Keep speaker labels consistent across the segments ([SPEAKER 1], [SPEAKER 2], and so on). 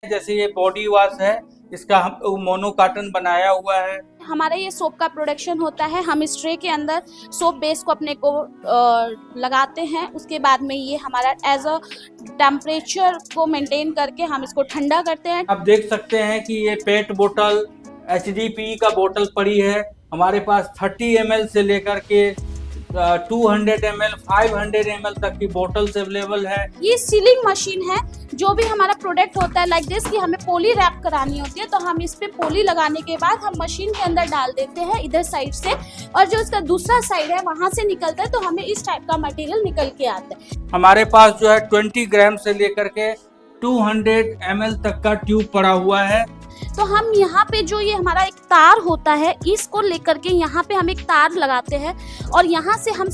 [SPEAKER 1] जैसे ये body wash है, इसका हम मोनो कार्टन बनाया हुआ है।
[SPEAKER 2] हमारा ये सोप का प्रोडक्शन होता है। हम इस ट्रे के अंदर सोप बेस को अपने को लगाते हैं। उसके बाद में ये हमारा एज अ टेम्परेचर को मेंटेन करके हम इसको ठंडा करते हैं।
[SPEAKER 1] आप देख सकते हैं कि ये पेट बोतल HDPE का बोतल पड़ी है। हमारे पास 30 ml से लेकर के 200 ml 500 ml तक की बोतल्स अवेलेबल है।
[SPEAKER 2] ये सीलिंग मशीन है। जो भी हमारा प्रोडक्ट होता है लाइक दिस कि हमें पोली रैप करानी होती है, तो हम इस पे पोली लगाने के बाद हम मशीन के अंदर डाल देते हैं इधर साइड से, और जो इसका दूसरा साइड है वहां से निकलता है, तो हमें इस टाइप का मटेरियल निकल के आता है।
[SPEAKER 1] हमारे पास जो है 20 ग्राम से लेकर के 200 ml तक का ट्यूब पड़ा हुआ है।
[SPEAKER 2] तो हम यहाँ पे जो ये हमारा एक तार होता है, इसको लेकर के यहाँ पे हम एक तार लगाते हैं और यहाँ से हम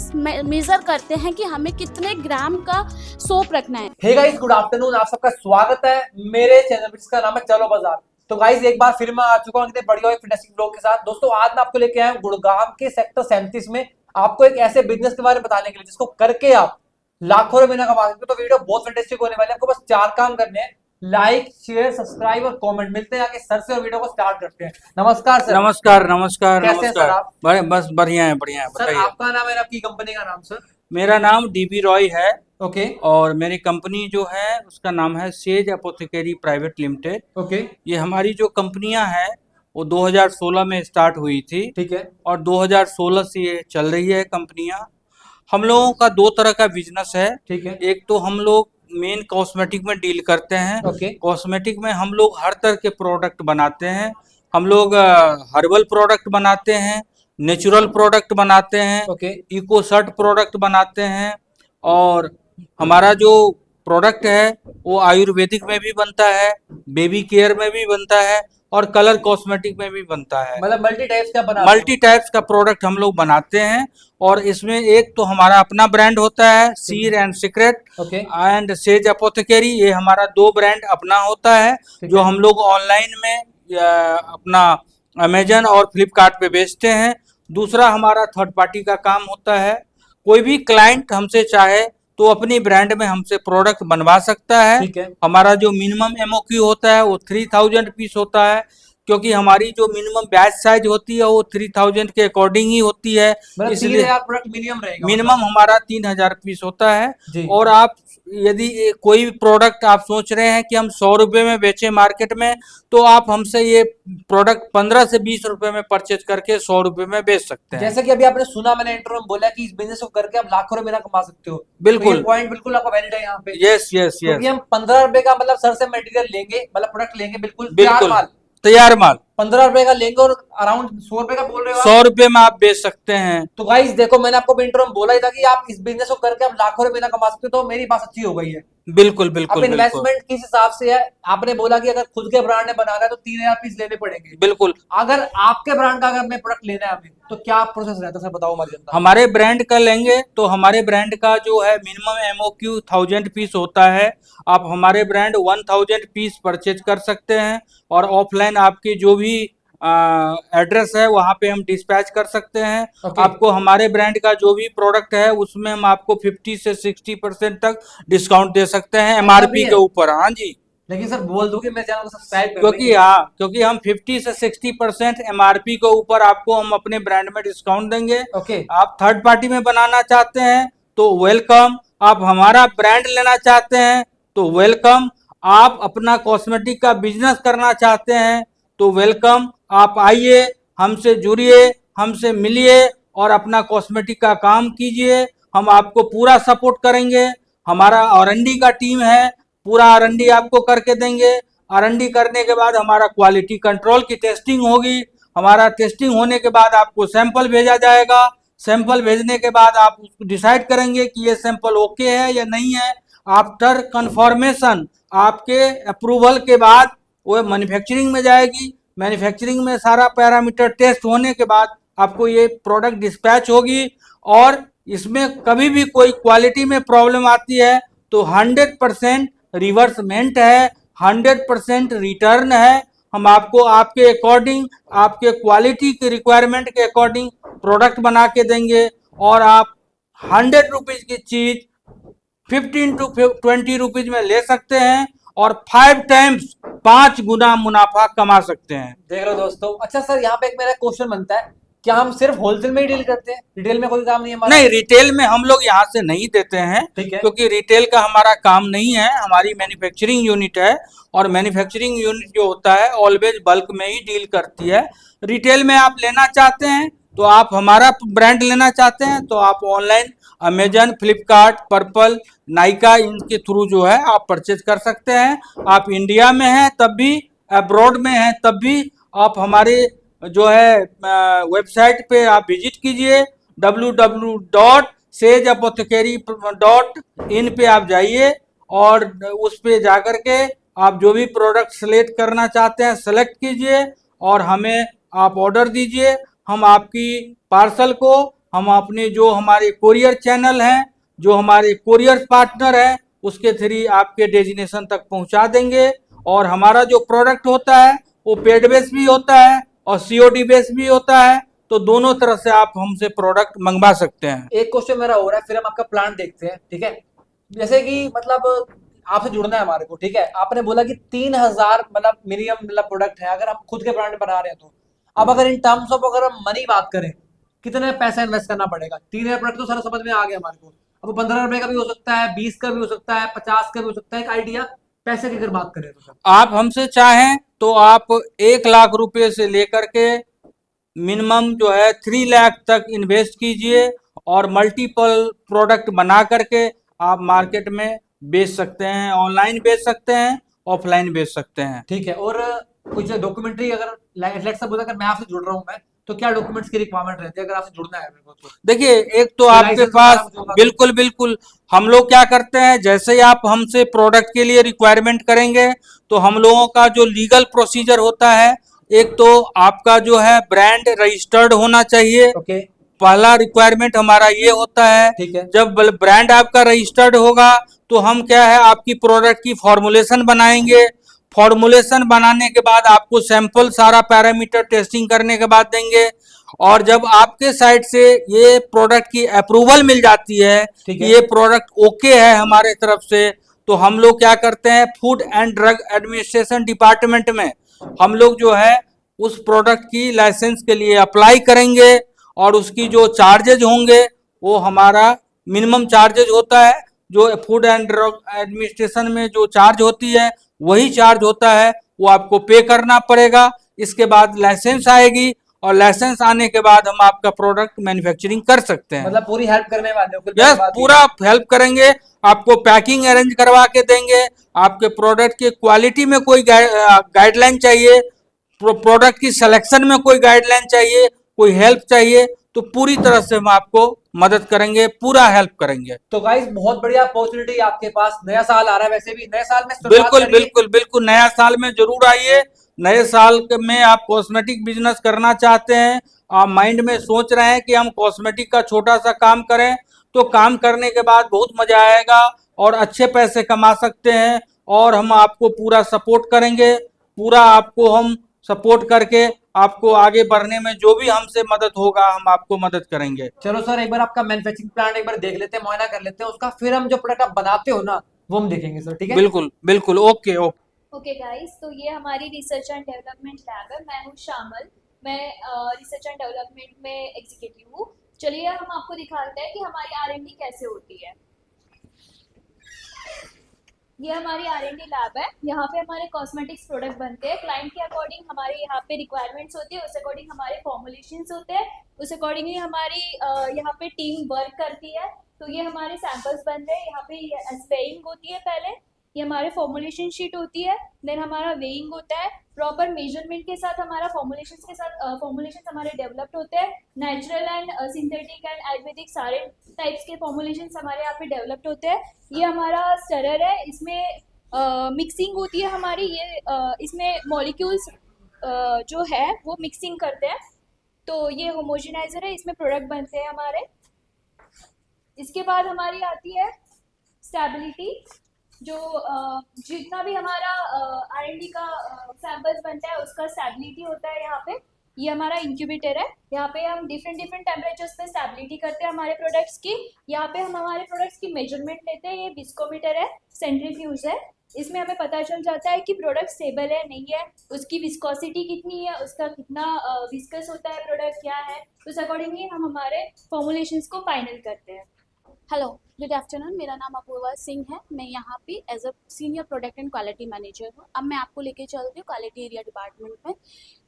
[SPEAKER 2] मेजर करते हैं कि हमें कितने ग्राम का सोप रखना है।
[SPEAKER 3] Hey guys, good afternoon. आप सबका स्वागत है मेरे चैनल जिसका नाम है चलो बाजार। तो गाइस, एक बार फिर मैं आ चुका हूँ कितने बढ़िया फैंटास्टिक ब्लॉग के साथ। दोस्तों, आज मैं आपको लेके आया हूँ गुड़गांव के सेक्टर 37 में आपको एक ऐसे बिजनेस के बारे में बताने के लिए जिसको करके आप लाखों रुपए कमा सकते हो। तो वीडियो बहुत फैंटास्टिक होने वाली है। आपको बस 4 काम करने हैं, लाइक, शेयर, सब्सक्राइब और कमेंट। मिलते हैं आगे सर से और वीडियो को स्टार्ट करते हैं। नमस्कार सर।
[SPEAKER 1] नमस्कार नमस्कार
[SPEAKER 3] कैसे हैं सर आप?
[SPEAKER 1] बस बढ़िया है, बढ़िया है।
[SPEAKER 3] सर,
[SPEAKER 1] बताइए।
[SPEAKER 3] आपका नाम है, आपकी कंपनी का नाम? सर,
[SPEAKER 1] मेरा नाम DB रॉय है।
[SPEAKER 3] ओके
[SPEAKER 1] और मेरी कंपनी जो है उसका नाम है सेज एपोथेकेरी प्राइवेट लिमिटेड।
[SPEAKER 3] ओके,
[SPEAKER 1] ये हमारी जो कंपनियां हैं वो 2016 में स्टार्ट हुई थी
[SPEAKER 3] ठीक है।
[SPEAKER 1] और 2016 से ये चल रही है कंपनियां। हम लोगों का 2 तरह का बिजनेस है।
[SPEAKER 3] ठीक है,
[SPEAKER 1] एक तो हम लोग मेन कॉस्मेटिक में डील करते हैं।
[SPEAKER 3] ओके
[SPEAKER 1] कॉस्मेटिक में हम लोग हर तरह के प्रोडक्ट बनाते हैं। हम लोग हर्बल प्रोडक्ट बनाते हैं, नेचुरल प्रोडक्ट बनाते हैं,
[SPEAKER 3] ओके,
[SPEAKER 1] इको सर्ट प्रोडक्ट बनाते हैं, और हमारा जो प्रोडक्ट है वो आयुर्वेदिक में भी बनता है, बेबी केयर में भी बनता है और कलर कॉस्मेटिक में भी बनता है।
[SPEAKER 3] मतलब मल्टी टाइप्स का बना
[SPEAKER 1] मल्टी टाइप्स का प्रोडक्ट हम लोग बनाते हैं। और इसमें एक तो हमारा अपना ब्रांड होता है Seer and Secret
[SPEAKER 3] okay,
[SPEAKER 1] and Sage Apothecary. ये हमारा 2 ब्रांड अपना होता है जो हम लोग ऑनलाइन में अपना अमेजन और फ्लिपकार्ट पे बेचते हैं। दूसरा हमारा थर्ड पार्टी का काम होता है। कोई भी क्लाइंट हमसे चाहे तो अपनी ब्रांड में हमसे प्रोडक्ट बनवा सकता है।
[SPEAKER 3] ठीक है।
[SPEAKER 1] हमारा जो मिनिमम MOQ होता है वो 3000 पीस होता है, क्योंकि हमारी जो मिनिमम बैच साइज होती है वो 3000 के अकॉर्डिंग ही होती है।
[SPEAKER 3] मतलब
[SPEAKER 1] इसलिए
[SPEAKER 3] 3000 प्रोडक्ट मिनिमम रहेगा।
[SPEAKER 1] मिनिमम हमारा 3000 पीस होता है।
[SPEAKER 3] जी।
[SPEAKER 1] और आप यदि कोई भी प्रोडक्ट आप सोच रहे हैं कि हम 100 रुपए में बेचें मार्केट में, तो आप हमसे ये प्रोडक्ट 15 से 20 रुपए में परचेज करके 100 रुपए में बेच सकते हैं।
[SPEAKER 3] जैसे कि अभी आपने सुना, मैंने इंटरव्यू में बोला कि इस बिजनेस को करके आप लाखों रुपए कमा सकते हो।
[SPEAKER 1] बिल्कुल।
[SPEAKER 3] तो ये पॉइंट बिल्कुल आपका वैलिड है यहाँ पे।
[SPEAKER 1] यस यस
[SPEAKER 3] क्योंकि
[SPEAKER 1] यस,
[SPEAKER 3] हम 15 रुपए का मतलब सर से मटेरियल लेंगे, मतलब प्रोडक्ट लेंगे, बिल्कुल तैयार
[SPEAKER 1] बिल्कुल
[SPEAKER 3] माल।
[SPEAKER 1] तैयार माल
[SPEAKER 3] 15 रुपए का लेंगे और अराउंड 100 रुपए का बोल रहे हो आप।
[SPEAKER 1] 100 रुपए में आप बेच सकते हैं।
[SPEAKER 3] तो गाइस देखो, मैंने आपको इंटरव्यू में बोला ही था कि आप इस बिजनेस को करके आप लाखों रुपए कमा सकते हो। तो मेरी बात अच्छी हो गई है।
[SPEAKER 1] बिल्कुल
[SPEAKER 3] अब
[SPEAKER 1] बिल्कुल बिल्कुल
[SPEAKER 3] इन्वेस्टमेंट किस हिसाब से है? आपने बोला कि अगर खुद के ब्रांड में बनाना है तो 3000 पीस लेने पड़ेंगे।
[SPEAKER 1] बिल्कुल।
[SPEAKER 3] अगर आपके ब्रांड का अगर हमें प्रोडक्ट लेना है हमें, तो क्या प्रोसेस रहता है सर, बताओ हमारी जनता।
[SPEAKER 1] हमारे ब्रांड का लेंगे तो हमारे ब्रांड का जो है मिनिमम MOQ 1000 पीस होता है। आप हमारे ब्रांड 1000 पीस परचेज कर सकते हैं और ऑफलाइन आपकी जो भी एड्रेस है वहाँ पे हम डिस्पैच कर सकते हैं।
[SPEAKER 3] Okay.
[SPEAKER 1] आपको हमारे ब्रांड का जो भी प्रोडक्ट है उसमें हम आपको 50 से 60% तक डिस्काउंट दे सकते हैं MRP के ऊपर। हाँ जी,
[SPEAKER 3] लेकिन सर बोल दो कि मैं चैनल को सब्सक्राइब कर
[SPEAKER 1] क्योंकि हम 50 से 60% MRP के ऊपर आपको हम अपने ब्रांड में डिस्काउंट देंगे।
[SPEAKER 3] ओके।
[SPEAKER 1] आप थर्ड पार्टी में बनाना चाहते हैं तो वेलकम। आप हमारा ब्रांड लेना चाहते हैं तो वेलकम। आप अपना कॉस्मेटिक का बिजनेस करना चाहते हैं तो वेलकम। आप आइए, हमसे जुड़िए, हमसे मिलिए और अपना कॉस्मेटिक का काम कीजिए। हम आपको पूरा सपोर्ट करेंगे। हमारा R&D का टीम है, पूरा R&D आपको करके देंगे। R&D करने के बाद हमारा क्वालिटी कंट्रोल की टेस्टिंग होगी। हमारा टेस्टिंग होने के बाद आपको सैंपल भेजा जाएगा। सैंपल भेजने के बाद आप डिसाइड करेंगे कि ये सैंपल ओके है या नहीं है। आफ्टर कंफर्मेशन, आपके अप्रूवल के बाद वो मैन्युफैक्चरिंग में जाएगी। मैन्युफैक्चरिंग में सारा पैरामीटर टेस्ट होने के बाद आपको ये प्रोडक्ट डिस्पैच होगी। और इसमें कभी भी कोई क्वालिटी में प्रॉब्लम आती है तो 100% रिवर्समेंट है, 100% रिटर्न है। हम आपको आपके अकॉर्डिंग, आपके क्वालिटी के रिक्वायरमेंट के अकॉर्डिंग प्रोडक्ट बना के देंगे। और आप 100 रुपीज की चीज 15 to 20 रुपीज में ले सकते हैं और 5 टाइम्स 5 गुना मुनाफा कमा सकते हैं।
[SPEAKER 3] देख रहे हो दोस्तों। अच्छा सर, यहाँ पे एक मेरा क्वेश्चन बनता है, क्या हम सिर्फ होलसेल में ही डील करते हैं, रिटेल में कोई काम नहीं है हमारा?
[SPEAKER 1] नहीं, रिटेल में हम लोग यहाँ से नहीं देते हैं,
[SPEAKER 3] ठीक है।
[SPEAKER 1] क्योंकि रिटेल का हमारा काम नहीं है, हमारी मैन्युफैक्चरिंग यूनिट है, और मैन्युफैक्चरिंग यूनिट जो होता है ऑलवेज बल्क में ही डील करती है। रिटेल में आप लेना चाहते हैं तो आप हमारा ब्रांड लेना चाहते हैं तो आप online Amazon, Flipkart, purple, Nykaa, इनके थ्रू जो है आप परचेज कर सकते हैं। आप इंडिया में हैं तब भी, अब्रॉड में हैं तब भी आप हमारे जो है वेबसाइट पे आप विजिट कीजिए, www.sageapothecary.in पे आप जाइए, और उस पे जाकर के आप जो भी प्रोडक्ट सेलेक्ट करना चाहते हैं सेलेक्ट कीजिए और हमें आप ऑर्डर दीजिए। हम आपकी पार्सल को हम अपने जो हमारे कोरियर चैनल हैं, जो हमारे कोरियर पार्टनर हैं, उसके थ्रू आपके डेस्टिनेशन तक पहुंचा देंगे। और हमारा जो प्रोडक्ट होता है वो पेड बेस भी होता है और सीओडी बेस भी होता है, तो दोनों तरह से आप हमसे प्रोडक्ट मंगवा सकते हैं।
[SPEAKER 3] एक क्वेश्चन मेरा हो रहा है, फिर हम आपका प्लान देखते हैं, ठीक है। जैसे कि मतलब आपसे जुड़ना है हमारे को, ठीक है। आपने बोला कि 3000 मतलब मिनिमम मतलब प्रोडक्ट है, अगर हम खुद के ब्रांड बना रहे हैं तो। अब अगर इन टर्म्स ऑफ अगर हम मनी बात करें, कितने पैसा इन्वेस्ट करना पड़ेगा? 3000 प्रोडक्ट तो सारा समझ में आ गया हमारे को। अब 15 रुपए का भी हो सकता है, 20 का भी हो सकता है, 50 का भी हो सकता है। एक आइडिया पैसे की अगर बात करें तो सर,
[SPEAKER 1] आप हमसे चाहें तो आप 1 लाख रुपए से लेकर के मिनिमम जो है 3 लाख तक इन्वेस्ट कीजिए और मल्टीपल प्रोडक्ट बना करके आप मार्केट में बेच सकते हैं, ऑनलाइन बेच सकते हैं, ऑफलाइन बेच सकते हैं।
[SPEAKER 3] ठीक है। और कुछ डॉक्यूमेंट्री अगर लेट्स सपोज अगर मैं आपसे जुड़ रहा हूँ मैं, तो क्या डॉक्यूमेंट्स की रिक्वायरमेंट रहती है अगर आपसे जुड़ना है मेरे को तो?
[SPEAKER 1] देखिए, एक तो आपके
[SPEAKER 3] लाइसेंस
[SPEAKER 1] पास
[SPEAKER 3] वगैरह जो होगा।
[SPEAKER 1] बिल्कुल बिल्कुल हम लोग क्या करते हैं, जैसे ही आप हमसे प्रोडक्ट के लिए रिक्वायरमेंट करेंगे तो हम लोगों का जो लीगल प्रोसीजर होता है, एक तो आपका जो है ब्रांड रजिस्टर्ड होना चाहिए।
[SPEAKER 3] ओके,
[SPEAKER 1] पहला रिक्वायरमेंट हमारा ये होता है।
[SPEAKER 3] ठीक है।
[SPEAKER 1] जब ब्रांड आपका रजिस्टर्ड होगा तो हम क्या है आपकी प्रोडक्ट की फॉर्मुलेशन बनाएंगे। फॉर्मुलेशन बनाने के बाद आपको सैंपल सारा पैरामीटर टेस्टिंग करने के बाद देंगे, और जब आपके साइड से ये प्रोडक्ट की अप्रूवल मिल जाती है
[SPEAKER 3] ठीक
[SPEAKER 1] कि
[SPEAKER 3] है।
[SPEAKER 1] ये प्रोडक्ट ओके है हमारे तरफ से, तो हम लोग क्या करते हैं, food and drug administration department में हम लोग जो है उस प्रोडक्ट की लाइसेंस के लिए अप्लाई करेंगे, और उसकी जो चार्जेज होंगे वो हमारा मिनिमम चार्जेज होता है, जो फूड एंड ड्रग एडमिनिस्ट्रेशन में जो चार्ज होती है वही चार्ज होता है, वो आपको पे करना पड़ेगा। इसके बाद लाइसेंस आएगी, और लाइसेंस आने के बाद हम आपका प्रोडक्ट मैन्युफैक्चरिंग कर सकते हैं।
[SPEAKER 3] मतलब पूरी हेल्प करने वाले हो?
[SPEAKER 1] यस, पूरा हेल्प करेंगे, आपको पैकिंग अरेंज करवा के देंगे। आपके प्रोडक्ट की क्वालिटी में कोई गाइडलाइन चाहिए, प्रोडक्ट की सिलेक्शन में कोई गाइडलाइन चाहिए, कोई हेल्प चाहिए, तो पूरी तरह से हम आपको मदद करेंगे, पूरा हेल्प करेंगे।
[SPEAKER 3] तो गाइस बहुत बढ़िया अपॉर्चुनिटी आपके पास। नया साल आ रहा है, वैसे भी नए साल में शुरुआत
[SPEAKER 1] बिल्कुल
[SPEAKER 3] करिए।
[SPEAKER 1] बिल्कुल बिल्कुल, नया साल में जरूर आइए। नए साल में आप कॉस्मेटिक बिजनेस करना चाहते हैं, आप माइंड में सोच रहे हैं कि हम कॉस्मेटिक का छोटा सा काम करें, तो काम करने के बाद बहुत मजा आएगा और अच्छे पैसे कमा सकते हैं, और हम आपको पूरा सपोर्ट करेंगे। पूरा आपको हम सपोर्ट करके आपको आगे बढ़ने में जो भी हमसे मदद होगा हम आपको मदद करेंगे।
[SPEAKER 3] चलो सर, एक बार आपका मैन्युफैक्चरिंग प्लांट एक बार देख लेते हैं, मुआयना कर लेते हैं उसका, फिर हम जो प्रोडक्ट आप बनाते हो ना वो हम देखेंगे सर, ठीक है?
[SPEAKER 1] बिल्कुल बिल्कुल, ओके ओके।
[SPEAKER 2] ओके गाइस, तो ये हमारी रिसर्च एंड डेवलपमेंट लैब है। मैं हूँ शामल, मैं रिसर्च एंड डेवलपमेंट में एग्जीक्यूटिव हूँ। चलिए हम आपको दिखाते हैं कि हमारी R&D कैसे होती है। ये हमारी R&D लैब है। यहाँ पे हमारे कॉस्मेटिक्स प्रोडक्ट बनते हैं। क्लाइंट के अकॉर्डिंग हमारे यहाँ पे रिक्वायरमेंट्स होती है, उस अकॉर्डिंग हमारे फॉर्मुलेशंस होते हैं, उस अकॉर्डिंगली हमारी यहाँ पे टीम वर्क करती है। तो ये हमारे सैंपल्स बन रहे हैं। यहाँ पे स्पेइंग होती है पहले, ये हमारे फॉर्मुलेशन शीट होती है, देन हमारा वेइंग होता है, प्रॉपर मेजरमेंट के साथ हमारा फॉर्मुलेशंस के साथ फॉर्मुलेशंस हमारे डेवलप्ड होते हैं। Natural and synthetic and Ayurvedic सारे टाइप्स के फॉर्मुलेशंस हमारे यहाँ पे डेवलप्ड होते हैं। ये हमारा स्टरर है, इसमें मिक्सिंग होती है हमारी। ये इसमें मॉलिक्यूल्स जो है वो मिक्सिंग करते हैं, तो ये होमोजेनाइजर है, इसमें प्रोडक्ट बनते हैं हमारे। इसके बाद हमारी आती है स्टेबिलिटी, जो जितना भी हमारा R&D का सैंपल्स बनता है उसका स्टेबिलिटी होता है यहाँ पे। ये हमारा इंक्यूबेटर है, यहाँ पे हम डिफरेंट टेम्परेचर्स पे स्टेबिलिटी करते हैं हमारे प्रोडक्ट्स की। यहाँ पे हम हमारे प्रोडक्ट्स की मेजरमेंट लेते हैं। ये विस्कोमीटर है, सेंट्रीफ्यूज है,
[SPEAKER 4] इसमें हमें पता चल जाता है कि प्रोडक्ट स्टेबल है नहीं है, उसकी विस्कोसिटी कितनी है, उसका कितना विस्कस होता है प्रोडक्ट क्या है, उस अकॉर्डिंगली हम हमारे फॉर्मुलेशंस को फाइनल करते हैं।
[SPEAKER 2] Hello, good afternoon. मेरा नाम अपूर्वा सिंह है। मैं यहाँ पे as a senior product and quality manager हूँ। अब मैं आपको लेके चलती हूँ क्वालिटी एरिया डिपार्टमेंट में।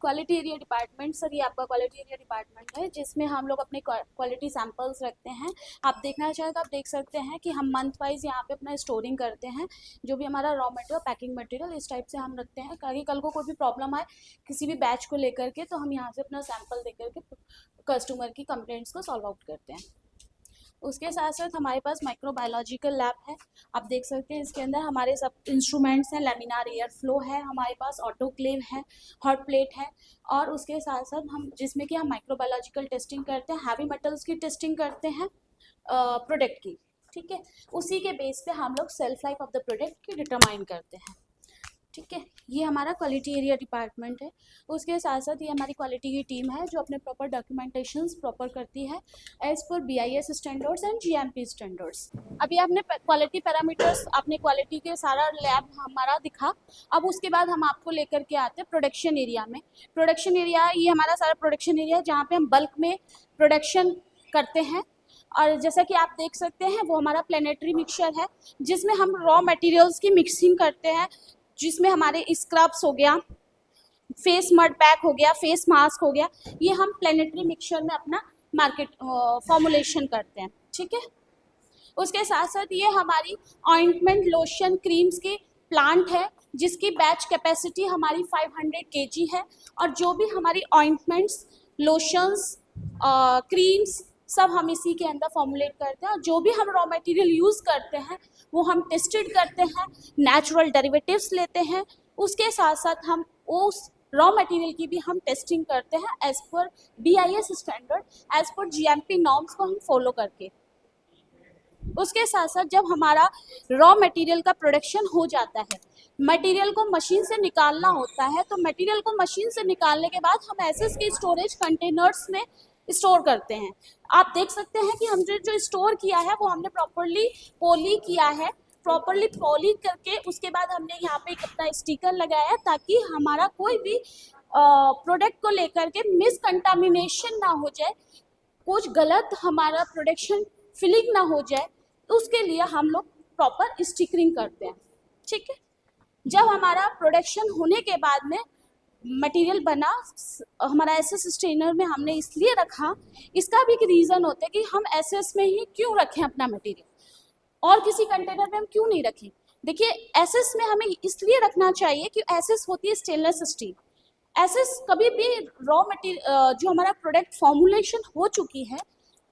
[SPEAKER 2] क्वालिटी एरिया डिपार्टमेंट सर, ये आपका क्वालिटी एरिया डिपार्टमेंट है जिसमें हम लोग अपने क्वालिटी सैंपल्स रखते हैं। आप देखना चाहें तो आप देख सकते हैं कि हम मंथ वाइज यहाँ पे अपना स्टोरिंग करते हैं। जो भी हमारा रॉ मटेरियल, पैकिंग मटेरियल इस टाइप से हम रखते हैं, ताकि कल को कोई भी प्रॉब्लम आए किसी भी बैच को लेकर के, तो हम यहाँ से अपना सैंपल दे करके कस्टमर की कंप्लेंट्स को सॉल्व आउट करते हैं। उसके साथ साथ हमारे पास माइक्रोबायोलॉजिकल लैब है। आप देख सकते हैं इसके अंदर हमारे सब इंस्ट्रूमेंट्स हैं। लैमिनार एयर फ्लो है हमारे पास, ऑटोक्लेव है, हॉट प्लेट है, और उसके साथ साथ हम जिसमें कि हम माइक्रोबायोलॉजिकल टेस्टिंग करते हैं, हैवी मेटल्स की टेस्टिंग करते हैं प्रोडक्ट की। ठीक है, उसी के बेस पे हम लोग self life of the product की डिटरमाइन करते हैं। ठीक है, ये हमारा क्वालिटी एरिया डिपार्टमेंट है। उसके साथ साथ ये हमारी क्वालिटी की टीम है जो अपने प्रॉपर डॉक्यूमेंटेशंस प्रॉपर करती है as per BIS standards and GMP standards. अभी आपने क्वालिटी पैरामीटर्स, आपने क्वालिटी के सारा लैब हमारा दिखा। अब उसके बाद हम आपको लेकर के आते हैं प्रोडक्शन एरिया में। प्रोडक्शन एरिया, ये हमारा सारा प्रोडक्शन एरिया है जहाँ पे हम बल्क में प्रोडक्शन करते हैं। और जैसा कि आप देख सकते हैं वो हमारा प्लेनेटरी मिक्सचर है जिसमें हम रॉ मटेरियल्स की मिक्सिंग करते हैं, जिसमें हमारे स्क्रब्स हो गया, फेस मड पैक हो गया, फेस मास्क हो गया, ये हम प्लेनेटरी मिक्सचर में अपना मार्केट फॉर्मुलेशन करते हैं। ठीक है, उसके साथ साथ ये हमारी ऑइंटमेंट, लोशन, क्रीम्स की प्लांट है जिसकी बैच कैपेसिटी हमारी 500 kg है। और जो भी हमारी ऑइंटमेंट्स, लोशंस, क्रीम्स सब हम इसी के अंदर फॉर्मुलेट करते हैं। और जो भी हम रॉ मटेरियल यूज़ करते हैं वो हम टेस्टेड करते हैं, नेचुरल डेरिवेटिव्स लेते हैं। उसके साथ साथ हम उस रॉ मटेरियल की भी हम टेस्टिंग करते हैं as per BIS standard, as per GMP norms को हम फॉलो करके। उसके साथ साथ जब हमारा रॉ मटेरियल का प्रोडक्शन हो जाता है, मटेरियल को मशीन से निकालना होता है, तो मटेरियल को मशीन से निकालने के बाद हम ऐसे इसके स्टोरेज कंटेनर्स में स्टोर करते हैं। आप देख सकते हैं कि हमने जो स्टोर किया है वो हमने प्रॉपरली पॉली किया है। प्रॉपरली पॉली करके उसके बाद हमने यहाँ पे एक अपना स्टिकर लगाया है ताकि हमारा कोई भी प्रोडक्ट को लेकर के मिसकंटामिनेशन ना हो जाए, कुछ गलत हमारा प्रोडक्शन फिलिंग ना हो जाए। उसके लिए हम लोग प्रॉपर स्टिकरिंग करते हैं। ठीक है, जब हमारा प्रोडक्शन होने के बाद में मटेरियल बना, हमारा SS स्टेनर में हमने इसलिए रखा, इसका भी एक रीज़न होता है कि हम SS में ही क्यों रखें अपना मटेरियल और किसी कंटेनर में हम क्यों नहीं रखें। देखिए, SS में हमें इसलिए रखना चाहिए कि SS होती है स्टेनलेस स्टील। SS कभी भी रॉ मटेरियल जो हमारा प्रोडक्ट फॉर्मुलेशन हो चुकी है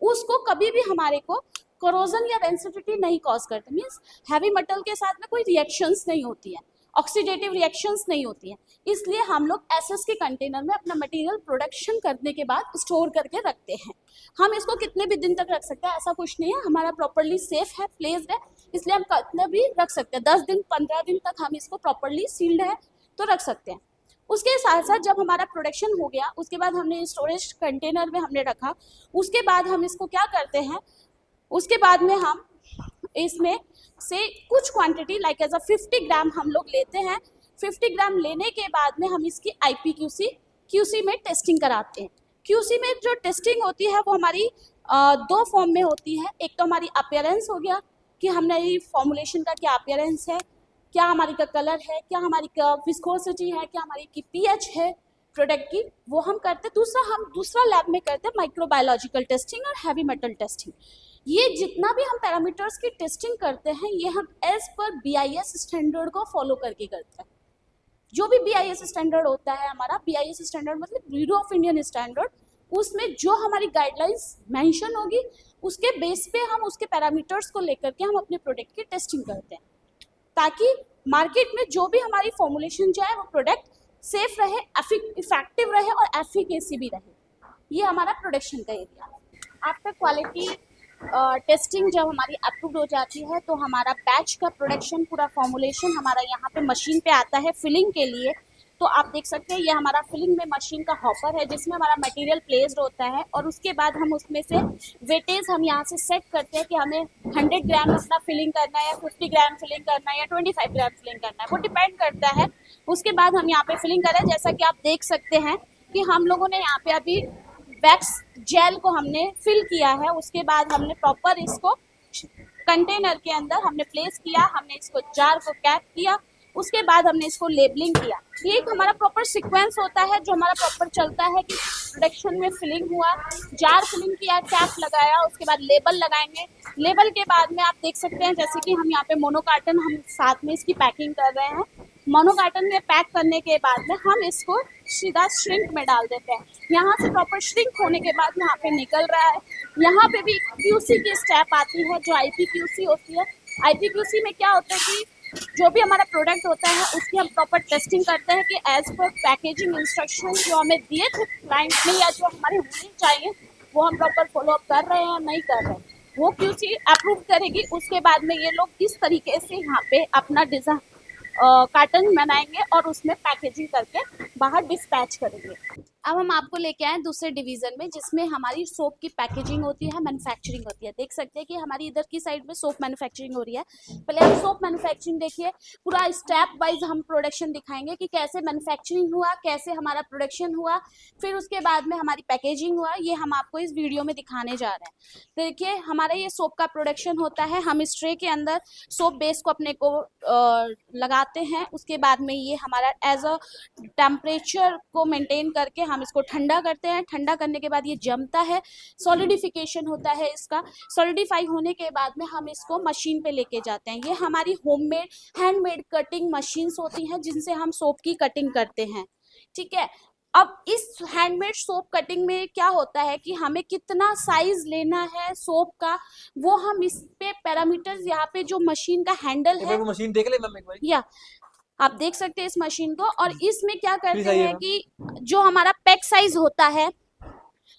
[SPEAKER 2] उसको कभी भी हमारे को कोरोजन या रेंसिडिटी नहीं कॉज करते। मीन्स हैवी मेटल के साथ में कोई रिएक्शंस नहीं होती है, ऑक्सीडेटिव रिएक्शंस नहीं होती हैं। इसलिए हम लोग SS के कंटेनर में अपना मटेरियल प्रोडक्शन करने के बाद स्टोर करके रखते हैं। हम इसको कितने भी दिन तक रख सकते हैं, ऐसा कुछ नहीं है। हमारा प्रॉपरली सेफ है, प्लेस्ड है, इसलिए हम कितने भी रख सकते हैं। 10 दिन 15 दिन तक हम इसको प्रॉपरली सील्ड है तो रख सकते हैं। उसके साथ साथ जब हमारा प्रोडक्शन हो गया उसके बाद हमने स्टोरेज कंटेनर में हमने रखा। उसके बाद हम इसको क्या करते हैं, उसके बाद में हम इसमें से कुछ क्वांटिटी लाइक एज 50 ग्राम हम लोग लेते हैं। 50 ग्राम लेने के बाद में हम इसकी QC में टेस्टिंग कराते हैं। QC में जो टेस्टिंग होती है वो हमारी 2 फॉर्म में होती है। एक तो हमारी अपीयरेंस हो गया कि हमने ये फॉर्मुलेशन का क्या अपीयरेंस है, क्या हमारी का कलर है, क्या हमारी का विस्कोसिटी है, क्या हमारी की pH है प्रोडक्ट की, वो हम करते हैं। हम दूसरा लैब में करते हैं माइक्रोबायोलॉजिकल टेस्टिंग और हैवी मेटल टेस्टिंग। ये जितना भी हम पैरामीटर्स की टेस्टिंग करते हैं ये हम एज पर BIS स्टैंडर्ड को फॉलो करके करते हैं। जो भी BIS स्टैंडर्ड होता है हमारा, BIS स्टैंडर्ड मतलब ब्यूरो ऑफ इंडियन स्टैंडर्ड, उसमें जो हमारी गाइडलाइंस मेंशन होगी उसके बेस पे हम उसके पैरामीटर्स को लेकर के हम अपने प्रोडक्ट की टेस्टिंग करते हैं, ताकि मार्केट में जो भी हमारी फॉर्मुलेशन जाए वो प्रोडक्ट सेफ रहे, इफेक्टिव रहे और एफिकेसी भी रहे। ये हमारा प्रोडक्शन का एरिया है। आफ्टर क्वालिटी टेस्टिंग जब हमारी अप्रूव हो जाती है तो हमारा बैच का प्रोडक्शन पूरा फॉर्मुलेशन हमारा यहाँ पे मशीन पे आता है फिलिंग के लिए। तो आप देख सकते हैं ये हमारा फिलिंग में मशीन का हॉपर है जिसमें हमारा मटेरियल प्लेस्ड होता है और उसके बाद हम उसमें से वेटेज हम यहाँ से सेट करते हैं कि हमें 100 ग्राम अपना फिलिंग करना है या 50 ग्राम फिलिंग करना है या 25 ग्राम फिलिंग करना है, वो डिपेंड करता है। उसके बाद हम यहाँ पे फिलिंग करें, जैसा कि आप देख सकते हैं कि हम लोगों ने यहाँ पे अभी वैक्स जेल को हमने फिल किया है। उसके बाद हमने प्रॉपर इसको कंटेनर के अंदर हमने प्लेस किया, हमने इसको जार को कैप किया, उसके बाद हमने इसको लेबलिंग किया। ये एक हमारा प्रॉपर सीक्वेंस होता है जो हमारा प्रॉपर चलता है कि प्रोडक्शन में फिलिंग हुआ, जार फिलिंग किया, कैप लगाया, उसके बाद लेबल लगाएंगे। लेबल के बाद में आप देख सकते हैं जैसे कि हम यहाँ पे मोनो कार्टन हम साथ में इसकी पैकिंग कर रहे हैं। मोनो कार्टन में पैक करने के बाद में हम इसको सीधा श्रिंक में डाल देते हैं। यहाँ से प्रॉपर श्रिंक होने के बाद यहाँ पे निकल रहा है। यहाँ पे भी QC की स्टेप आती है जो IPQC होती है। IPQC में क्या होता है कि जो भी हमारा प्रोडक्ट होता है उसकी हम प्रॉपर टेस्टिंग करते हैं कि एज पर पैकेजिंग इंस्ट्रक्शन जो हमें दिए थे क्लाइंट ने या जो हमारे होने चाहिए वो हम प्रॉपर फॉलो अप कर रहे हैं या नहीं कर रहे हैं, वो QC अप्रूव करेगी। उसके बाद में ये लोग इस तरीके से यहाँ पे अपना डिज़ाइन कार्टन बनाएंगे और उसमें पैकेजिंग करके बाहर डिस्पैच करेंगे। अब हम आपको लेके आए दूसरे डिवीजन में जिसमें हमारी सोप की पैकेजिंग होती है, मैन्युफैक्चरिंग होती है। देख सकते हैं कि हमारी इधर की साइड में सोप मैन्युफैक्चरिंग हो रही है। पहले हम सोप मैन्युफैक्चरिंग देखिए, पूरा स्टेप वाइज हम प्रोडक्शन दिखाएंगे कि कैसे मैन्युफैक्चरिंग हुआ, कैसे हमारा प्रोडक्शन हुआ, फिर उसके बाद में हमारी पैकेजिंग हुआ। ये हम आपको इस वीडियो में दिखाने जा रहे हैं। देखिए हमारा ये सोप का प्रोडक्शन होता है। हम इस ट्रे के अंदर सोप बेस को अपने को लगाते हैं। उसके बाद में ये हमारा एज अ टेम्परेचर को मेंटेन करके हम इसको ठंडा करते हैं। ठंडा करने के बाद ये जमता है, सॉलिडिफिकेशन होता है इसका। सॉलिडिफाई होने के बाद में हम इसको मशीन पे लेके जाते हैं। ये हमारी होममेड हैंडमेड कटिंग मशीन्स होती हैं जिनसे हम सोप की कटिंग करते हैं, ठीक है। अब इस हैंडमेड सोप कटिंग में क्या होता है कि हमें कितना साइज लेना है सोप का, वो हम इस पे पैरामीटर्स यहाँ पे जो मशीन का हैंडल है,
[SPEAKER 3] वो मशीन देख ले मैम एक बार,
[SPEAKER 2] या आप देख सकते हैं इस मशीन को। और इसमें क्या करते हैं कि जो हमारा पैक साइज होता है,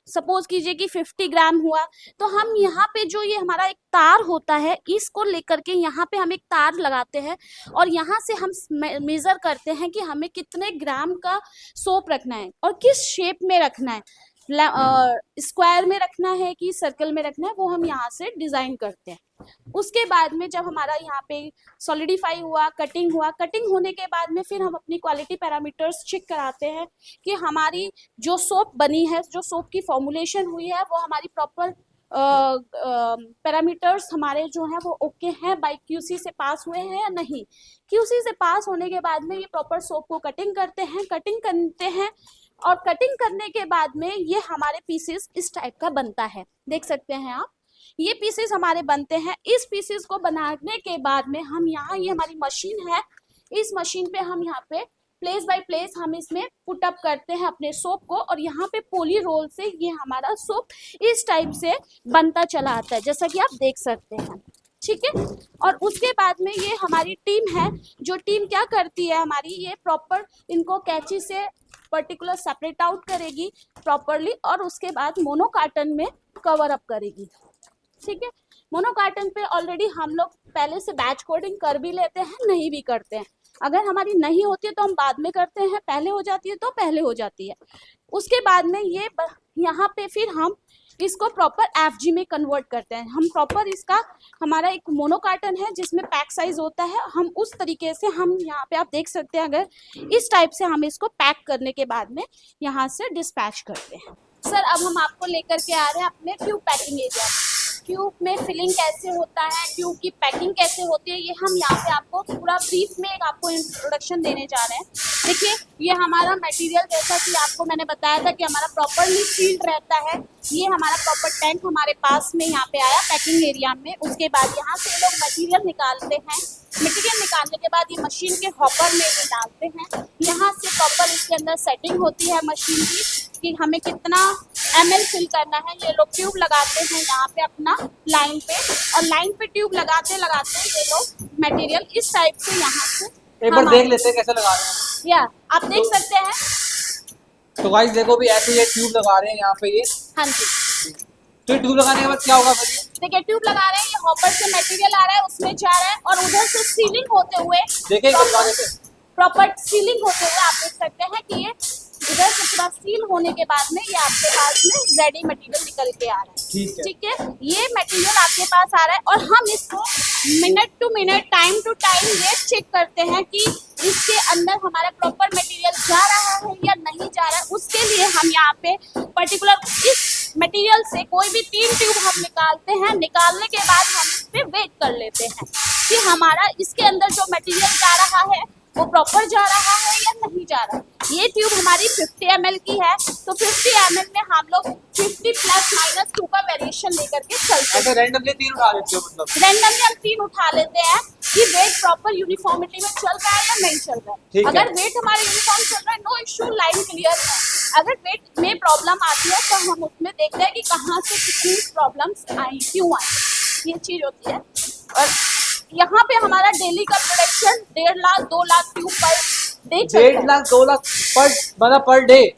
[SPEAKER 2] सपोज कीजिए कि 50 ग्राम हुआ, तो हम यहाँ पे जो ये हमारा एक तार होता है इसको लेकर के यहाँ पे हम एक तार लगाते हैं और यहाँ से हम मेजर करते हैं कि हमें कितने ग्राम का सोप रखना है और किस शेप में रखना है, स्क्वायर में रखना है कि सर्कल में रखना है, वो हम यहाँ से डिजाइन करते हैं। उसके बाद में जब हमारा यहाँ पे सॉलिडिफाई हुआ, कटिंग हुआ, कटिंग होने के बाद में फिर हम अपनी क्वालिटी पैरामीटर्स चेक कराते हैं कि हमारी जो सोप बनी है, जो सोप की फॉर्मुलेशन हुई है, वो हमारी प्रॉपर पैरामीटर्स हमारे जो हैं वो ओके हैं, बाय QC से पास हुए हैं या नहीं। QC से पास होने के बाद में ये प्रॉपर सोप को कटिंग करते हैं और कटिंग करने के बाद में ये हमारे पीसेस इस टाइप का बनता है। देख सकते हैं आप, ये पीसेस हमारे बनते हैं। इस पीसेस को बनाने के बाद में हम यहाँ, ये हमारी मशीन है, इस मशीन पे हम यहाँ पे प्लेस बाय प्लेस हम इसमें पुट अप करते हैं अपने सोप को और यहाँ पे पोली रोल से ये हमारा सोप इस टाइप से बनता चला आता है, जैसा कि आप देख सकते हैं, ठीक है। और उसके बाद में ये हमारी टीम है, जो टीम क्या करती है हमारी, ये प्रॉपर इनको कैंची से पर्टिकुलर सेपरेट आउट करेगी प्रॉपरली और उसके बाद मोनो कार्टन में कवर अप करेगी, ठीक है। मोनो कार्टन पे ऑलरेडी हम लोग पहले से बैच कोडिंग कर भी लेते हैं, नहीं भी करते हैं। अगर हमारी नहीं होती है तो हम बाद में करते हैं, पहले हो जाती है तो पहले हो जाती है। उसके बाद में ये यहाँ पे फिर हम इसको प्रॉपर FG में कन्वर्ट करते हैं। हम प्रॉपर इसका, हमारा एक मोनो कार्टन है जिसमें पैक साइज होता है, हम उस तरीके से हम यहाँ पे आप देख सकते हैं, अगर इस टाइप से हम इसको पैक करने के बाद में यहाँ से डिस्पैच करते हैं। सर अब हम आपको लेकर के आ रहे हैं अपने ट्यूब पैकिंग एरिया। ट्यूब में फिलिंग कैसे होता है, ट्यूब की पैकिंग कैसे होती है, ये हम यहाँ पे आपको पूरा ब्रीफ में एक आपको इंट्रोडक्शन देने जा रहे हैं। देखिए ये हमारा मटेरियल, जैसा कि आपको मैंने बताया था कि हमारा प्रॉपरली सील्ड रहता है। ये हमारा प्रॉपर टैंक हमारे पास में यहाँ पे आया पैकिंग एरिया में। उसके बाद यहाँ से लोग मटेरियल निकालते हैं। मटेरियल निकालने के बाद ये मशीन के हॉपर में ये डालते हैं। यहाँ से प्रॉपर इसके अंदर सेटिंग होती है मशीन की कि हमें कितना ml फिल करना है। ये लोग ट्यूब लगाते हैं यहाँ पे अपना लाइन पे, और लाइन पे ट्यूब लगाते लगाते ये लोग मटेरियल इस टाइप से यहाँ से
[SPEAKER 3] एक बार देख लेते हैं कैसे लगा रहे हैं।
[SPEAKER 2] या आप देख सकते हैं।
[SPEAKER 3] तो गाइस देखो भी ऐसे ये ट्यूब लगा रहे हैं यहाँ पे ये।
[SPEAKER 2] हाँ जी,
[SPEAKER 3] तो ट्यूब लगाने के बाद क्या होगा फिर?
[SPEAKER 2] देखिए ट्यूब लगा रहे हैं, ये हॉपर से मटेरियल आ रहा है, उसमें जा रहा है और उधर से सीलिंग होते हुए
[SPEAKER 3] देखिए
[SPEAKER 2] प्रॉपर सीलिंग होते हुए आप देख सकते हैं कि ये इधर से पूरा सील होने के बाद में ये आपके पास में रेडी मटेरियल निकल के आ रहा है। ठीक है, ये मटेरियल आपके पास आ रहा है और हम इसको minute to minute, time to time ये चेक करते हैं कि इसके अंदर हमारा प्रॉपर मटेरियल जा रहा है या नहीं जा रहा है। उसके लिए हम यहाँ पे पर्टिकुलर इस मटेरियल से कोई भी 3 ट्यूब हम निकालते हैं। निकालने के बाद हम इस पे वेट कर लेते हैं कि हमारा इसके अंदर जो मटेरियल जा रहा है वो प्रॉपर जा रहा है या नहीं जा रहा है। ये ट्यूब हमारी 50 ml की है, तो 50 ml में हम लोग 50 + -2 का वेरिएशन लेकर के चलते हैं।
[SPEAKER 3] रैंडमली 3 उठा लेते हो मतलब?
[SPEAKER 2] रैंडमली हम 3 उठा लेते हैं कि वेट प्रॉपर यूनिफॉर्मिटी में चल रहा है या नहीं चल रहा है। अगर वेट हमारा यूनिफॉर्म चल रहा है, नो इश्यू, लाइन क्लियर है। अगर वेट में प्रॉब्लम आती है तो हम उसमें देखते हैं कि कहाँ से कितनी प्रॉब्लम्स आई, क्यों आई, ये चीज होती है। और यहाँ पे हमारा डेली का production 1.5 lakh 2 lakh tube per day चलता है।
[SPEAKER 3] 1.5 लाख 2 लाख पर डे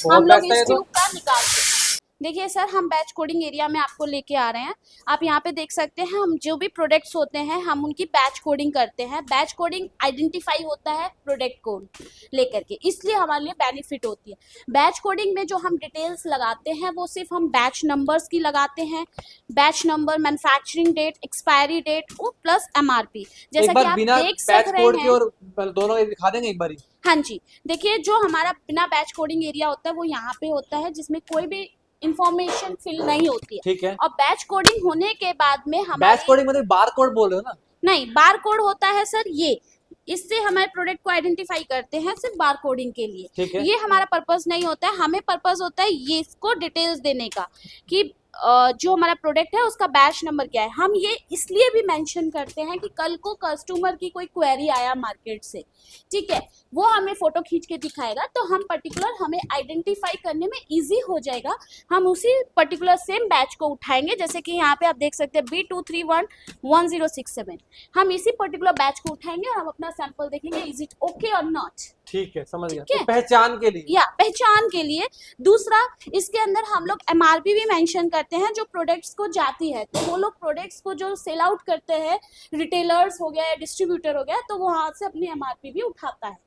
[SPEAKER 2] हम लोग इस ट्यूब का निकालते हैं। देखिए सर, हम बैच कोडिंग एरिया में आपको लेके आ रहे हैं। आप यहाँ पे देख सकते हैं हम जो भी प्रोडक्ट्स होते हैं हम उनकी बैच कोडिंग करते हैं। बैच कोडिंग आइडेंटिफाई होता है प्रोडक्ट कोड लेकर के, इसलिए हमारे लिए बेनिफिट होती है। बैच कोडिंग में जो हम डिटेल्स लगाते हैं वो सिर्फ हम बैच नंबर्स की लगाते हैं। Batch number, manufacturing date, expiry date plus MRP, जैसा कि आप देख सक रहे हैं।
[SPEAKER 3] और दोनों दिखा देंगे एक बारी?
[SPEAKER 2] हाँ जी, देखिए जो हमारा बिना बैच कोडिंग एरिया होता है वो यहाँ पे होता है, जिसमें कोई भी इंफॉर्मेशन फिल नहीं होती है।
[SPEAKER 3] ठीक है।
[SPEAKER 2] और बैच कोडिंग होने के बाद में हमारे
[SPEAKER 3] बैच कोडिंग मतलब बार कोड बोल रहे हो ना?
[SPEAKER 2] नहीं, बार कोड होता है सर ये, इससे हमारे प्रोडक्ट को आइडेंटिफाई करते हैं सिर्फ बार कोडिंग के लिए।
[SPEAKER 3] ठीक है।
[SPEAKER 2] ये हमारा पर्पस नहीं होता है, हमें पर्पस होता है ये इसको डिटेल्स देने का कि जो हमारा प्रोडक्ट है उसका बैच नंबर क्या है। हम ये इसलिए भी मेंशन करते हैं कि कल को कस्टमर की कोई क्वेरी आया मार्केट से, ठीक है, वो हमें फोटो खींच के दिखाएगा तो हम पर्टिकुलर हमें आइडेंटिफाई करने में इजी हो जाएगा। हम उसी पर्टिकुलर सेम बैच को उठाएंगे, जैसे कि यहाँ पे आप देख सकते हैं B2311067, हम इसी पर्टिकुलर बैच को उठाएंगे और हम अपना सैंपल देखेंगे, इज इट ओके और नॉट।
[SPEAKER 3] ठीक है, समझ गया।
[SPEAKER 2] ठीक है?
[SPEAKER 3] तो पहचान के लिए,
[SPEAKER 2] या पहचान के लिए। दूसरा, इसके अंदर हम लोग MRP भी मेंशन करते हैं जो प्रोडक्ट्स को जाती है, तो वो लोग प्रोडक्ट्स को जो सेल आउट करते हैं, रिटेलर्स हो गया या डिस्ट्रीब्यूटर हो गया, तो वो हाथ से अपनी MRP भी उठाता है।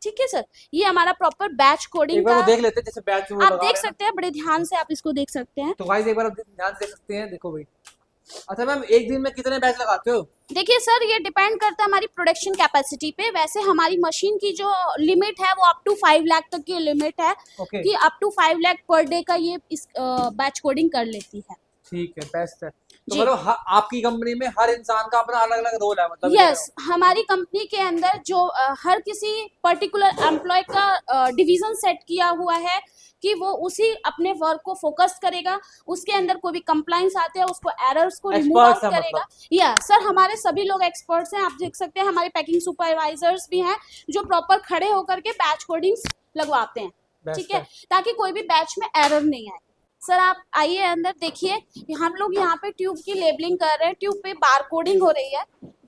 [SPEAKER 2] ठीक है सर, ये हमारा प्रॉपर बैच कोडिंग का
[SPEAKER 3] देख लेते हैं। जैसे बैच
[SPEAKER 2] आप देख सकते हैं, बड़े ध्यान से आप इसको देख सकते हैं।
[SPEAKER 3] तो गाइस एक बार आप ध्यान से देख सकते हैं, देखो भाई। अच्छा मैम, एक दिन में कितने बैच लगाते हो?
[SPEAKER 2] देखिए सर, ये डिपेंड करता है हमारी प्रोडक्शन कैपेसिटी पे। वैसे हमारी मशीन की जो लिमिट है वो अप टू 5 लाख तक की लिमिट है, कि up to 5 lakh per day का ये इस बैच कोडिंग कर लेती है।
[SPEAKER 3] ठीक है, बेस्ट है। तो मतलब आपकी कंपनी में हर इंसान का अपना अलग अलग रोल है मतलब?
[SPEAKER 2] यस, हमारी कंपनी के अंदर जो हर किसी पर्टिकुलर एम्प्लॉय का डिवीजन सेट किया हुआ है कि वो उसी अपने वर्क को फोकस करेगा। उसके अंदर कोई भी कंप्लाइंस आते हैं उसको एरर्स को रिमूव आउट करेगा। या सर, हमारे सभी लोग एक्सपर्ट्स हैं। आप देख सकते हैं हमारे पैकिंग सुपरवाइजर्स भी हैं जो प्रॉपर खड़े होकर के बैच कोडिंग्स लगवाते हैं, ठीक है, ताकि कोई भी बैच में एरर नहीं आए। सर आप आइए अंदर, देखिए हम लोग यहाँ पे ट्यूब की लेबलिंग कर रहे हैं, ट्यूब पे बार कोडिंग हो रही है।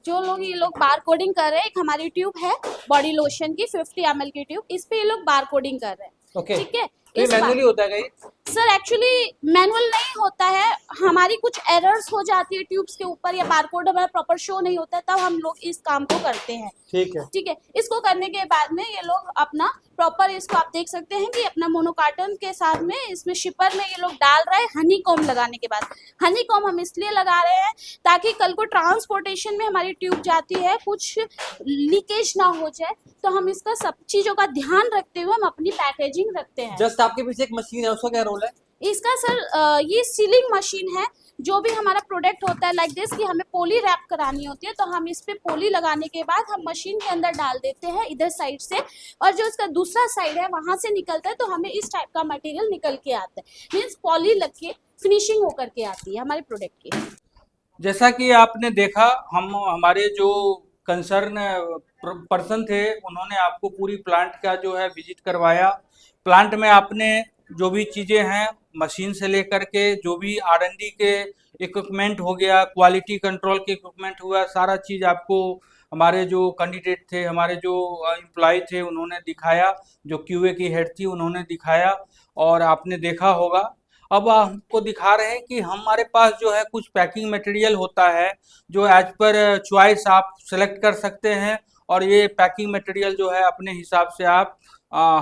[SPEAKER 2] जो लोग ये लोग बार कोडिंग कर रहे हैं, एक हमारी ट्यूब है बॉडी लोशन की 50 ml की ट्यूब, इस पे ये लोग बार कोडिंग कर रहे हैं। ठीक है,
[SPEAKER 3] ये मैनुअली होता है क्या ये?
[SPEAKER 2] सर एक्चुअली मैनुअल नहीं होता है, हमारी कुछ एरर्स हो जाती है ट्यूब्स के ऊपर या बारकोड हमारा प्रॉपर शो नहीं होता है, तब हम लोग इस काम को करते हैं।
[SPEAKER 3] ठीक है।
[SPEAKER 2] ठीक है, इसको करने के बाद में ये लोग अपना प्रॉपर, इसको आप देख सकते हैं कि अपना मोनोकार्टन के साथ में इसमें शिपर में ये लोग डाल रहे हैं हनी कॉम लगाने के बाद। हनी कॉम हम इसलिए लगा रहे हैं ताकि कल को ट्रांसपोर्टेशन में हमारी ट्यूब जाती है कुछ लीकेज ना हो जाए, तो हम इसका सब चीजों का ध्यान रखते हुए हम अपनी पैकेजिंग रखते हैं।
[SPEAKER 3] जस्ट आपके पीछे एक मशीन है, उसका क्या रोल है?
[SPEAKER 2] इसका सर ये सीलिंग मशीन है। जो भी हमारा प्रोडक्ट होता है लाइक दिस कि हमें पोली रैप करानी होती है, तो हम इस पे पोली लगाने के बाद हम मशीन के अंदर डाल देते हैं इधर साइड से, और जो इसका दूसरा साइड है वहां से निकलता है, तो हमें इस टाइप का मटेरियल निकल के आता है। मीन्स पॉली लग के फिनिशिंग होकर के आती है हमारे प्रोडक्ट की।
[SPEAKER 1] जैसा कि आपने देखा, हम हमारे जो कंसर्न पर्सन थे उन्होंने आपको पूरी प्लांट का जो है विजिट करवाया। प्लांट में आपने जो भी चीज़ें हैं मशीन से लेकर के जो भी R&D के इक्विपमेंट हो गया, क्वालिटी कंट्रोल के इक्विपमेंट हुआ, सारा चीज़ आपको हमारे जो कैंडिडेट थे, हमारे जो एम्प्लॉय थे उन्होंने दिखाया, जो QA की हेड थी उन्होंने दिखाया और आपने देखा होगा। अब हमको दिखा रहे हैं कि हमारे पास जो है कुछ पैकिंग मटेरियल होता है जो एज पर चॉइस आप सेलेक्ट कर सकते हैं और ये पैकिंग मटेरियल जो है अपने हिसाब से आप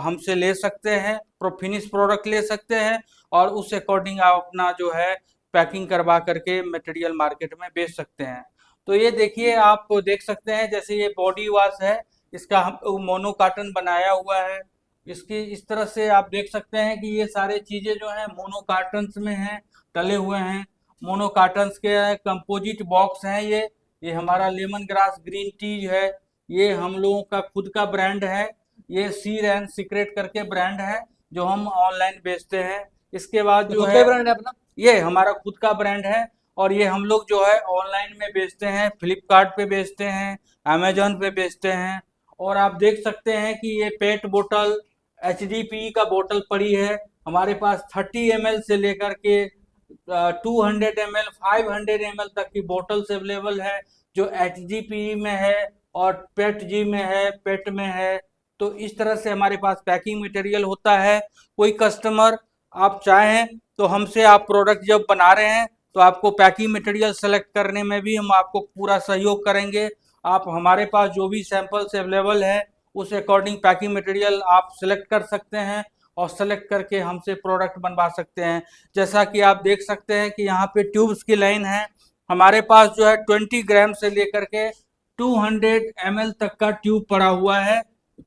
[SPEAKER 1] हमसे ले सकते हैं, फिनिश प्रोडक्ट ले सकते हैं और उस अकॉर्डिंग आप अपना जो है पैकिंग करवा करके मटेरियल मार्केट में बेच सकते हैं। तो ये देखिए, आप देख सकते हैं जैसे ये बॉडी वॉश है, इसका हम मोनो कार्टन बनाया हुआ है। इसकी इस तरह से आप देख सकते हैं कि ये सारे चीज़ें जो हैं मोनो कार्टन्स में हैं, डले हुए हैं। मोनो कार्टन्स के कंपोजिट बॉक्स हैं ये हमारा लेमन ग्रास ग्रीन टी है, ये हम लोगों का खुद का ब्रांड है। ये सीर एंड सीक्रेट करके ब्रांड है जो हम ऑनलाइन बेचते हैं। इसके बाद जो है
[SPEAKER 3] ब्रांड है अपना,
[SPEAKER 1] ये हमारा खुद का ब्रांड है और ये हम लोग जो है ऑनलाइन में बेचते हैं, फ्लिपकार्ट पे बेचते हैं, अमेजोन पे बेचते हैं। और आप देख सकते हैं कि ये पेट बोतल HDPE का बोतल पड़ी है हमारे पास। 30 ml से लेकर के 200 ml 500 ml तक की बोतल्स अवेलेबल है जो HDPE में है और PETG में है, पेट में है। तो इस तरह से हमारे पास पैकिंग मटेरियल होता है। कोई कस्टमर आप चाहें तो हमसे आप प्रोडक्ट जब बना रहे हैं तो आपको पैकिंग मटेरियल सेलेक्ट करने में भी हम आपको पूरा सहयोग करेंगे। आप हमारे पास जो भी सैंपल्स अवेलेबल है उस अकॉर्डिंग पैकिंग मटेरियल आप सेलेक्ट कर सकते हैं और सेलेक्ट करके हमसे प्रोडक्ट बनवा सकते हैं। जैसा कि आप देख सकते हैं कि यहाँ पे ट्यूब्स की लाइन है। हमारे पास जो है 20 ग्राम से लेकर के 200 ml तक का ट्यूब पड़ा हुआ है,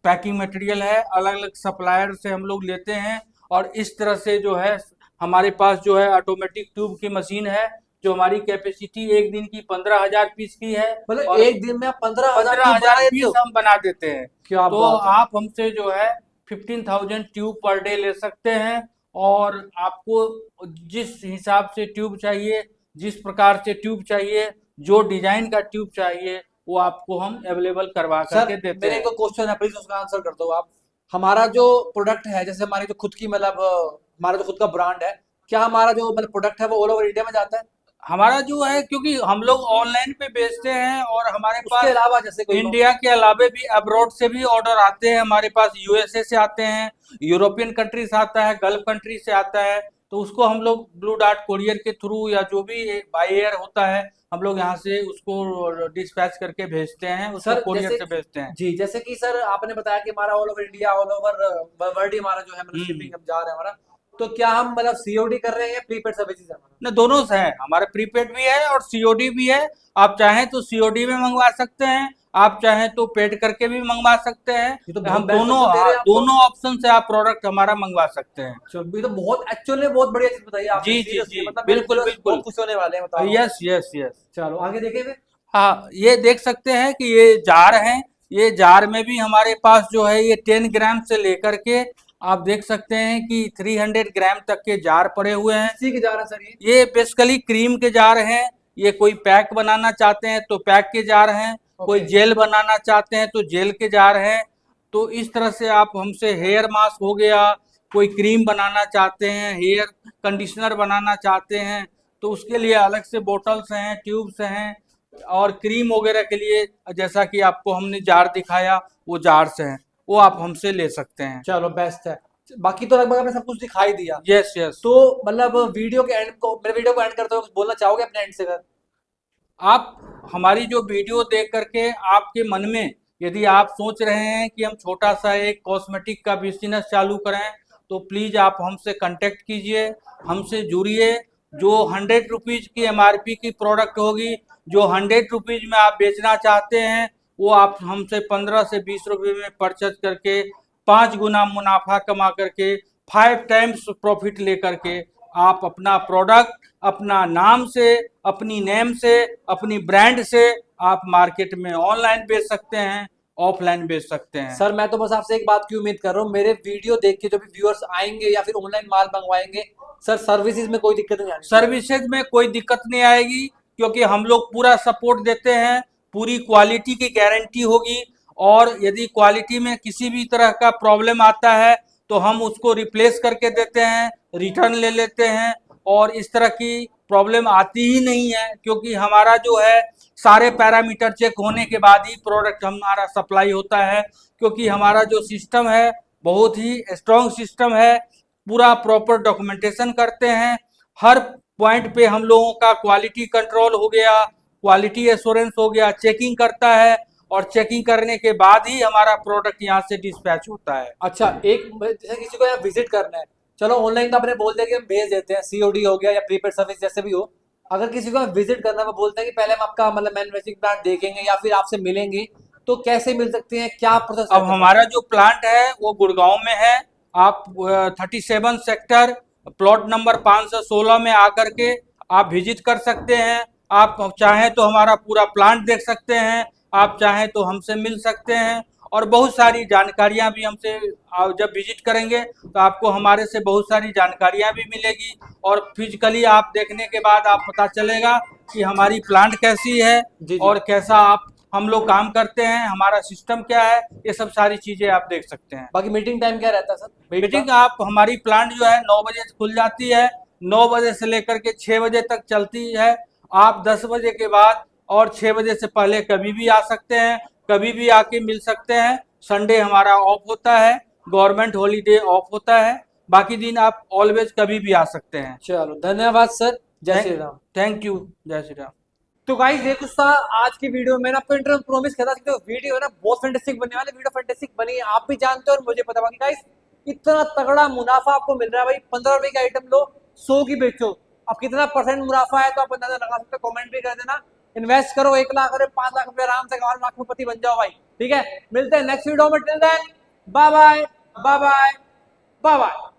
[SPEAKER 1] पैकिंग मटेरियल है। अलग अलग सप्लायर से हम लोग लेते हैं और इस तरह से जो है हमारे पास जो है ऑटोमेटिक ट्यूब की मशीन है जो हमारी कैपेसिटी एक दिन की 15,000 पीस की है।
[SPEAKER 3] मतलब एक दिन में
[SPEAKER 1] 15,000 पीस हम बना देते हैं।
[SPEAKER 3] क्या
[SPEAKER 1] तो
[SPEAKER 3] बात है।
[SPEAKER 1] आप हमसे जो है 15,000 ट्यूब पर डे ले सकते हैं और आपको जिस हिसाब से ट्यूब चाहिए, जिस प्रकार से ट्यूब चाहिए, जो डिजाइन का ट्यूब चाहिए वो आपको हम अवेलेबल करवा करके देते
[SPEAKER 3] मेरे
[SPEAKER 1] हैं।
[SPEAKER 3] को क्वेश्चन है, प्लीज उसका आंसर कर दो आप। हमारा जो प्रोडक्ट है, जैसे हमारी जो खुद की मतलब हमारा जो खुद का ब्रांड है, क्या हमारा जो मतलब प्रोडक्ट है वो ऑल ओवर इंडिया में जाता है?
[SPEAKER 1] हमारा जो है, क्योंकि हम लोग ऑनलाइन पे बेचते हैं और हमारे
[SPEAKER 3] उसके
[SPEAKER 1] पास
[SPEAKER 3] अलावा जैसे कोई
[SPEAKER 1] इंडिया के अलावा भी अब्रॉड से भी ऑर्डर आते हैं। हमारे पास USA से आते हैं, यूरोपियन कंट्री से आता है, गल्फ कंट्री से आता है। तो उसको हम लोग ब्लू डार्ट कोरियर के थ्रू या जो भी बाई एयर होता है हम लोग यहाँ से उसको डिस्पैच करके भेजते हैं, उसको
[SPEAKER 3] सर
[SPEAKER 1] कोरियर
[SPEAKER 3] जैसे
[SPEAKER 1] से भेजते हैं।
[SPEAKER 3] जी, जैसे कि सर आपने बताया कि हमारा all over India, all over world ही हमारा जो है मतलब शिपिंग हम जा रहे हैं हमारा, तो क्या हम मतलब COD कर रहे हैं या प्रीपेड सर्विसेज है हमारा?
[SPEAKER 1] न, दोनों से है। हमारे प्रीपेड भी है और COD भी है। आप चाहें तो COD में मंगवा सकते हैं, आप चाहें तो पेड करके भी मंगवा सकते हैं।
[SPEAKER 3] ये तो
[SPEAKER 1] हम
[SPEAKER 3] बहुत बेस्ट
[SPEAKER 1] दोनों
[SPEAKER 3] ऑप्शन दे रहे हैं आप तो।
[SPEAKER 1] दोनों ऑप्शन से आप प्रोडक्ट हमारा मंगवा सकते हैं।
[SPEAKER 3] चलो, ये तो बहुत एक्चुअली बहुत बढ़िया चीज बताई आपने।
[SPEAKER 1] जी, जी,
[SPEAKER 3] seriously,
[SPEAKER 1] जी,
[SPEAKER 3] मतलब मेरे
[SPEAKER 1] बिल्कुल,
[SPEAKER 3] viewers
[SPEAKER 1] बिल्कुल।
[SPEAKER 3] बहुत खुश होने वाले हैं, बता रहा हूँ।
[SPEAKER 1] Yes yes yes.
[SPEAKER 3] चलो आगे देखें फिर।
[SPEAKER 1] हाँ, ये देख सकते हैं कि ये जार हैं। ये जार में भी हमारे पास जो है ये 10 ग्राम से लेकर के आप देख सकते हैं कि 300 ग्राम तक के जार पड़े हुए हैं।
[SPEAKER 3] इसी के जा रहा है सर ये।
[SPEAKER 1] ये बेसिकली क्रीम के जार हैं। ये कोई पैक बनाना चाहते हैं तो पैक के जार हैं, कोई
[SPEAKER 3] Okay.
[SPEAKER 1] जेल बनाना चाहते हैं तो जेल के जार हैं। तो इस तरह से आप हमसे हेयर मास्क हो गया, कोई क्रीम बनाना चाहते हैं, हेयर कंडीशनर बनाना चाहते हैं तो उसके लिए अलग से बोटल्स हैं, ट्यूब्स हैं। और क्रीम वगैरह के लिए जैसा कि आपको हमने जार दिखाया वो जार से हैं, वो आप हमसे ले सकते हैं।
[SPEAKER 3] चलो बेस्ट है। बाकी तो लगभग आपने सब कुछ दिखाई दिया।
[SPEAKER 1] Yes yes.
[SPEAKER 3] तो मतलब वीडियो के एंड को, मेरे वीडियो को एंड करते हुए कुछ बोलना चाहोगे अपने एंड से सर?
[SPEAKER 1] आप हमारी जो वीडियो देख करके आपके मन में यदि आप सोच रहे हैं कि हम छोटा सा एक कॉस्मेटिक का बिजनेस चालू करें तो प्लीज़ आप हमसे कांटेक्ट कीजिए, हमसे जुड़िए। जो 100 रुपीज़ की MRP की प्रोडक्ट होगी, जो 100 रुपीज़ में आप बेचना चाहते हैं वो आप हमसे 15 से 20 रुपये में परचेज करके 5 गुना मुनाफा कमा करके 5 टाइम्स प्रॉफिट लेकर के आप अपना प्रोडक्ट अपना नाम से, अपनी नेम से, अपनी ब्रांड से आप मार्केट में ऑनलाइन बेच सकते हैं, ऑफलाइन बेच सकते हैं।
[SPEAKER 3] सर मैं तो बस आपसे एक बात की उम्मीद कर रहा हूँ, मेरे वीडियो देख के जो भी व्यूअर्स आएंगे या फिर ऑनलाइन माल मंगवाएंगे, सर सर्विसेज में कोई दिक्कत नहीं आनी चाहिए।
[SPEAKER 1] सर्विसेज में कोई दिक्कत नहीं आएगी क्योंकि हम लोग पूरा सपोर्ट देते हैं, पूरी क्वालिटी की गारंटी होगी। और यदि क्वालिटी में किसी भी तरह का प्रॉब्लम आता है तो हम उसको रिप्लेस करके देते हैं, रिटर्न ले लेते हैं। और इस तरह की प्रॉब्लम आती ही नहीं है क्योंकि हमारा जो है सारे पैरामीटर चेक होने के बाद ही प्रोडक्ट हमारा सप्लाई होता है। क्योंकि हमारा जो सिस्टम है बहुत ही स्ट्रॉन्ग सिस्टम है, पूरा प्रॉपर डॉक्यूमेंटेशन करते हैं। हर पॉइंट पे हम लोगों का क्वालिटी कंट्रोल हो गया, क्वालिटी एश्योरेंस हो गया, चेकिंग करता है और चेकिंग करने के बाद ही हमारा प्रोडक्ट यहाँ से डिस्पैच होता है।
[SPEAKER 3] अच्छा, एक जैसे किसी को यहाँ विजिट करना है, चलो ऑनलाइन तो आपने बोल दिया कि हम भेज देते हैं, सीओडी हो गया या प्रीपेड सर्विस जैसे भी हो। अगर किसी को विजिट करना है, वो बोलते हैं कि पहले हम आपका मतलब मैन्युफैक्चरिंग प्लांट देखेंगे या फिर आपसे मिलेंगे, तो कैसे मिल सकते हैं, क्या प्रोसेस
[SPEAKER 1] अब हमारा जो प्लांट है वो गुड़गांव में है। आप 37 सेक्टर प्लॉट नंबर 516 में आकर के आप विजिट कर सकते हैं। आप चाहें तो हमारा पूरा प्लांट देख सकते हैं, आप चाहें तो हमसे मिल सकते हैं, और बहुत सारी जानकारियां भी हमसे आप जब विजिट करेंगे तो आपको हमारे से बहुत सारी जानकारियां भी मिलेगी, और फिजिकली आप देखने के बाद आप पता चलेगा कि हमारी प्लांट कैसी है
[SPEAKER 3] जी।
[SPEAKER 1] और कैसा हम लोग काम करते हैं, हमारा सिस्टम क्या है, ये सब सारी चीजें आप देख सकते हैं।
[SPEAKER 3] बाकी मीटिंग टाइम क्या रहता है सर?
[SPEAKER 1] मीटिंग आप हमारी प्लांट जो है 9 बजे से खुल जाती है, 9 बजे से लेकर के 6 बजे तक चलती है। आप 10 बजे के बाद और 6 बजे से पहले कभी भी आ सकते हैं, कभी भी आके मिल सकते हैं। संडे हमारा ऑफ होता है, गवर्नमेंट हॉलीडे ऑफ होता है, बाकी दिन आप ऑलवेज कभी भी आ सकते हैं।
[SPEAKER 3] चलो धन्यवाद सर, जय श्री राम।
[SPEAKER 1] थैंक यू, जय श्री राम।
[SPEAKER 3] तो गाइस देखो सर, आज की वीडियो में ना आपको इंटरव्यू प्रॉमिस किया था कि जो वीडियो है ना बहुत फैंटास्टिक बनने वाली, वीडियो फैंटास्टिक बनी है, आप भी जानते हो और मुझे पता। बाकी गाइस इतना तगड़ा मुनाफा आपको मिल रहा है भाई, 15 रुपए की आइटम लो 100 की बेचो, अब कितना परसेंट मुनाफा है तो आप अंदाजा लगा सकते हो, कमेंट भी कर देना। इन्वेस्ट करो 1 लाख और 5 लाख रुपए आराम से 1 लाख में पति बन जाओ भाई, ठीक है। मिलते हैं नेक्स्ट वीडियो में, till then bye bye bye bye bye bye.